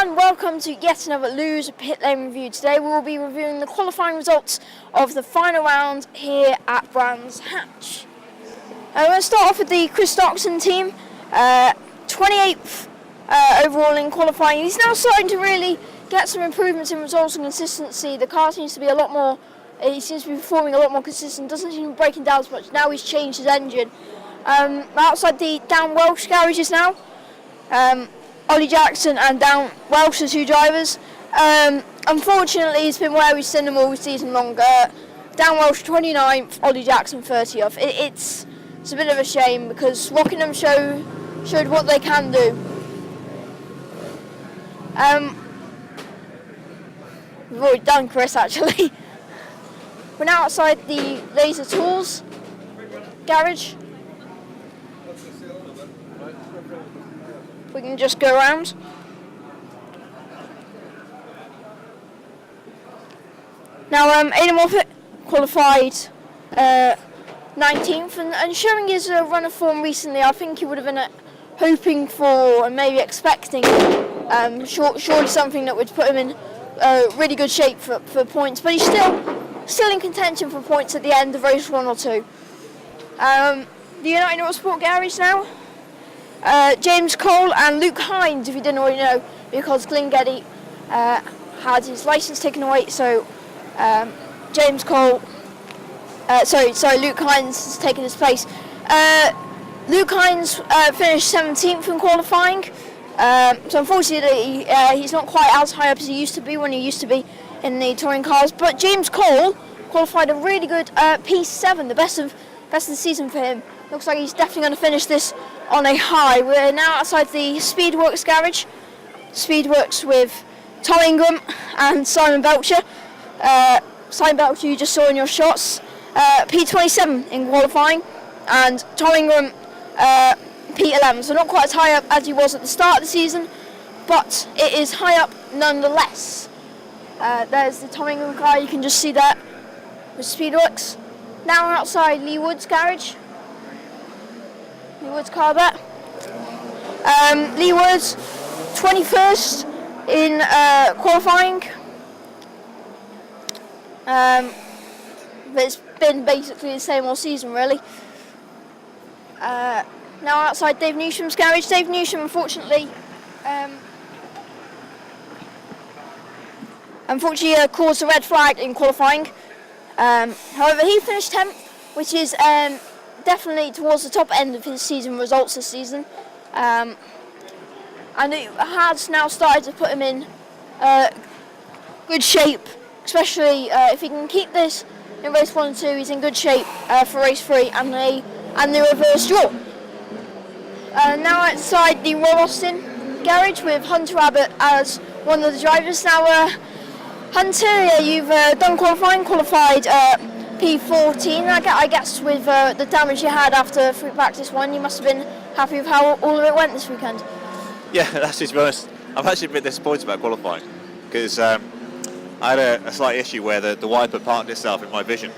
and welcome to yet another Lose Pit Lane review. Today we will be reviewing the qualifying results of the final round here at Brands Hatch. We're going to start off with the Chris Doxon team, 28th overall in qualifying. He's now starting to really get some improvements in results and consistency. The car seems to be he seems to be performing a lot more consistent, doesn't seem to be breaking down as much. Now he's changed his engine. Outside the Dan Welsh garages now. Ollie Jackson and Dan Welsh are two drivers. Unfortunately, it's been where we've seen them all season long. Dan Welsh 29th, Ollie Jackson 30th. It's a bit of a shame because Rockingham showed what they can do. We've already done Chris actually. We're now outside the Laser Tools garage. We can just go around. Now, Aidan Moffat qualified 19th and showing his run of form recently. I think he would have been hoping for and maybe expecting surely something that would put him in really good shape for points. But he's still in contention for points at the end of race 1 or 2. The United Autosport garage now. James Cole and Luke Hines, if you didn't already know, because Glyn Geddy had his licence taken away, so Luke Hines has taken his place. Luke Hines finished 17th in qualifying, so unfortunately he's not quite as high up as he used to be when he used to be in the touring cars, but James Cole qualified a really good P7, the best of the season for him. Looks like he's definitely going to finish this on a high. We're now outside the Speedworks garage. Speedworks with Tom Ingram and Simon Belcher. Simon Belcher you just saw in your shots. P27 in qualifying, and Tom Ingram P11. So not quite as high up as he was at the start of the season, but it is high up nonetheless. There's the Tom Ingram car, you can just see that with Speedworks. Now we're outside Lee Wood's garage. Lee Wood's car there. Lee Wood's 21st in qualifying. But it's been basically the same all season, really. Now outside Dave Newsham's garage. Dave Newsham, unfortunately, caused a red flag in qualifying. However, he finished 10th, which is definitely towards the top end of his season results this season. And it has now started to put him in good shape, especially if he can keep this in race 1 and 2. He's in good shape for race 3 and the reverse draw. Now outside the Roy Austin garage with Hunter Abbott as one of the drivers. Now, Hunter, you've done qualified P14. I guess with the damage you had after free practice 1, you must have been happy with how all of it went this weekend. Yeah, actually, to be honest, I'm actually a bit disappointed about qualifying because I had a slight issue where the wiper parked itself in my vision.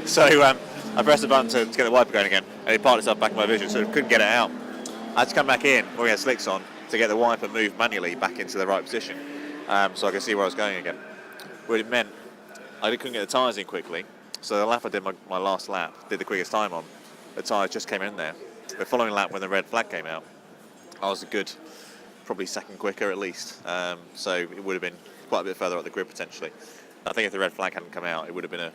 So I pressed the button to get the wiper going again, and it parked itself back in my vision, so I couldn't get it out. I had to come back in when we had slicks on to get the wiper moved manually back into the right position, so I could see where I was going again. But it meant I couldn't get the tyres in quickly, so the lap I did my last lap, did the quickest time on, the tyres just came in there. The following lap when the red flag came out, I was a good, probably second quicker at least, so it would have been quite a bit further up the grid potentially. I think if the red flag hadn't come out, it would have been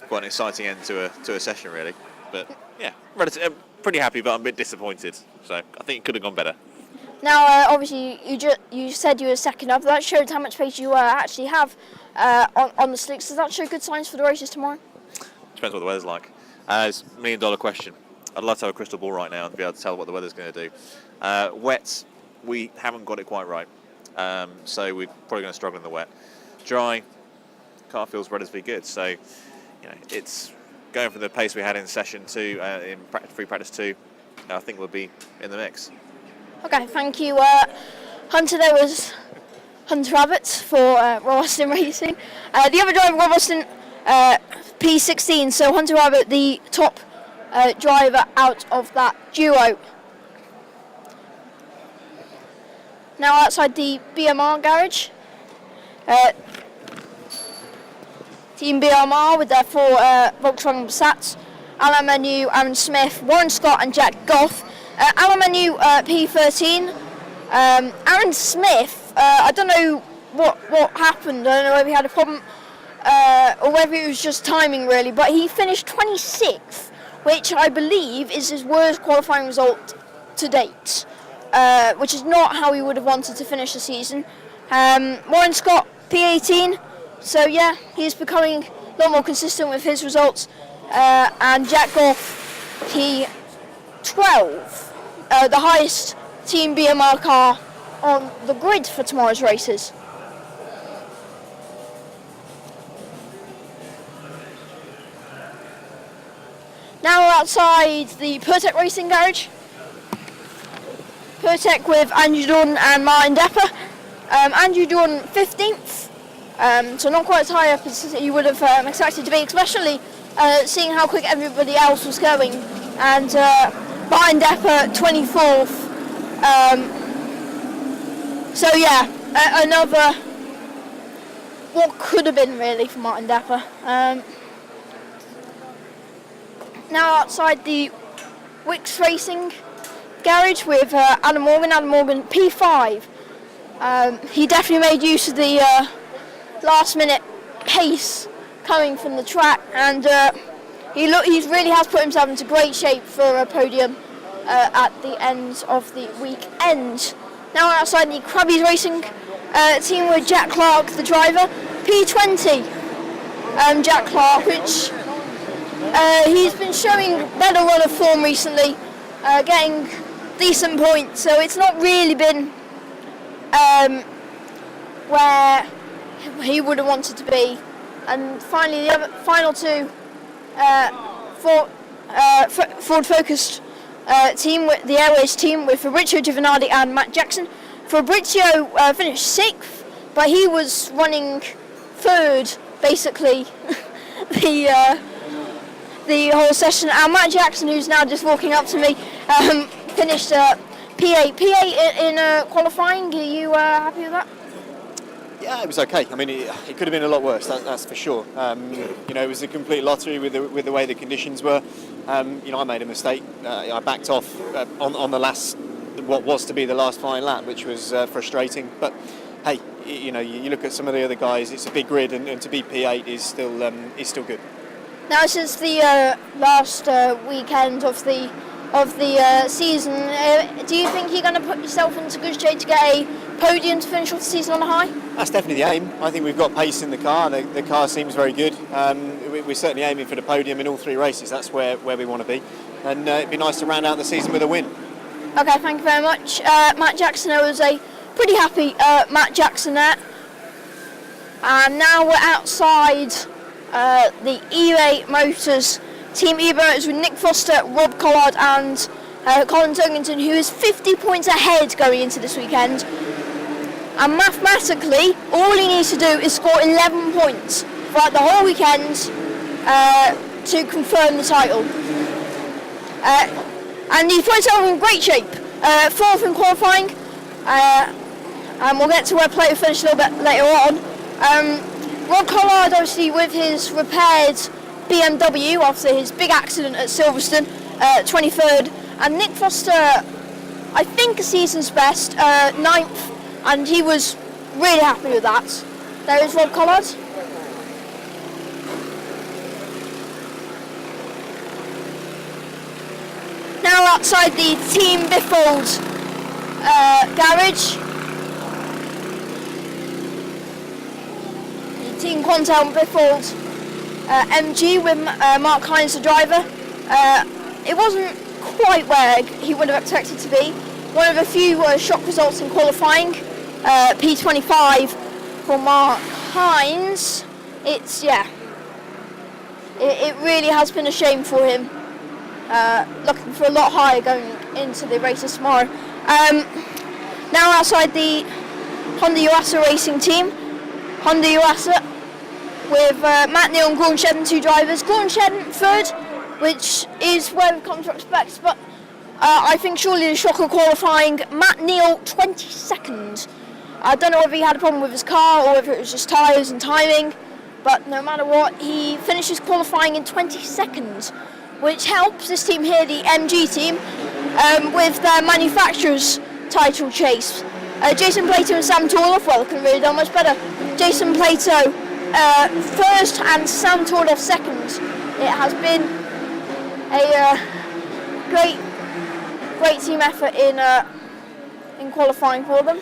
quite an exciting end to a session really. But yeah, pretty happy, but I'm a bit disappointed, so I think it could have gone better. Now, obviously, you said you were second up. That showed how much pace you actually have on the slicks. Does that show good signs for the races tomorrow? Depends what the weather's like. It's $1 million question. I'd love to have a crystal ball right now and be able to tell what the weather's going to do. Wet, we haven't got it quite right, so we're probably going to struggle in the wet. Dry, car feels relatively good, so it's going for the pace we had in session 2, in free practice 2. I think we'll be in the mix. Okay, thank you, Hunter. There was Hunter Abbott for Roy Austin Racing. The other driver, Roy Austin, P16. So Hunter Abbott, the top driver out of that duo. Now outside the BMR garage. Team BMR with their 4 Volkswagen Passats. Alan Menu, Aaron Smith, Warren Scott and Jack Goff. Alan Menu P13. Aaron Smith, I don't know what happened. I don't know whether he had a problem or whether it was just timing really, but he finished 26th, which I believe is his worst qualifying result to date, which is not how he would have wanted to finish the season. Warren Scott P18, so yeah, he's becoming a lot more consistent with his results. And Jack Goff P12, the highest Team BMR car on the grid for tomorrow's races. Now we're outside the Pertec Racing Garage. Pertec with Andrew Jordan and Martin Depper. Andrew Jordan 15th, so not quite as high up as you would have expected to be, especially seeing how quick everybody else was going. And Martin Depper 24th. So yeah, another what could have been really for Martin Depper. Now outside the Wicks Racing Garage with Adam Morgan P5. He definitely made use of the last minute pace coming from the track, and he really has put himself into great shape for a podium at the end of the weekend. Now outside the Krabbies Racing team with Jack Clark, the driver, P20. Jack Clark, which he's been showing better run of form recently, getting decent points, so it's not really been where he would have wanted to be. And finally, the final two Ford Focus team, with the Airways team, with Fabrizio Giovanardi and Matt Jackson. Fabrizio finished 6th, but he was running 3rd, basically, the whole session. And Matt Jackson, who's now just walking up to me, finished P8 in qualifying. Are you happy with that? Yeah, it was okay. I mean, it could have been a lot worse. That's for sure. It was a complete lottery with the way the conditions were. I made a mistake. I backed off on the last, what was to be the last fine lap, which was frustrating. But hey, you look at some of the other guys. It's a big grid, and to be P8 is still good. Now this is the last weekend of the season. Do you think you're going to put yourself into good shape to get a podium to finish off the season on a high? That's definitely the aim. I think we've got pace in the car. The car seems very good. We're certainly aiming for the podium in all 3 races. That's where we want to be. And it'd be nice to round out the season with a win. Okay, thank you very much. Matt Jackson, I was a pretty happy Matt Jackson there. And now we're outside the eBay Motors. Team eBay Motors with Nick Foster, Rob Collard and Colin Turkington, who is 50 points ahead going into this weekend. And mathematically, all he needs to do is score 11 points throughout the whole weekend to confirm the title. And he's put himself in great shape. 4th in qualifying, and we'll get to where Plato finished a little bit later on. Rob Collard, obviously, with his repaired BMW after his big accident at Silverstone, 23rd. And Nick Foster, I think a season's best, 9th, and he was really happy with that. There is Rob Collard. Now outside the Team Biffold garage. The Team Quantel Biffold MG with Mark Hines, the driver. It wasn't quite where he would have expected to be. One of a few shock results in qualifying. P25 for Mark Hines. It really has been a shame for him. Looking for a lot higher going into the races tomorrow. Now outside the Honda Yuasa racing team. Honda Yuasa with Matt Neal and Gordon Shedden, 2 drivers. Gordon Shedden 3rd, which is where we've come to expect, but I think surely the shocker qualifying, Matt Neal, 22nd. I don't know if he had a problem with his car or if it was just tyres and timing, but no matter what, he finishes qualifying in 22nd, which helps this team here, the MG team, with their manufacturer's title chase. Jason Plato and Sam Torloff, well, couldn't really done much better. Jason Plato first and Sam Torloff second. It has been a great team effort in qualifying for them.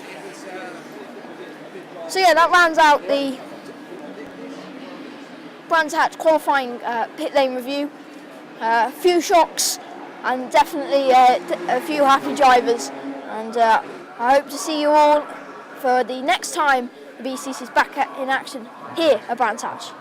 So yeah, that rounds out the Brands Hatch qualifying pit lane review. A few shocks and definitely a few happy drivers. And I hope to see you all for the next time the BTCC is back in action here at Brands Hatch.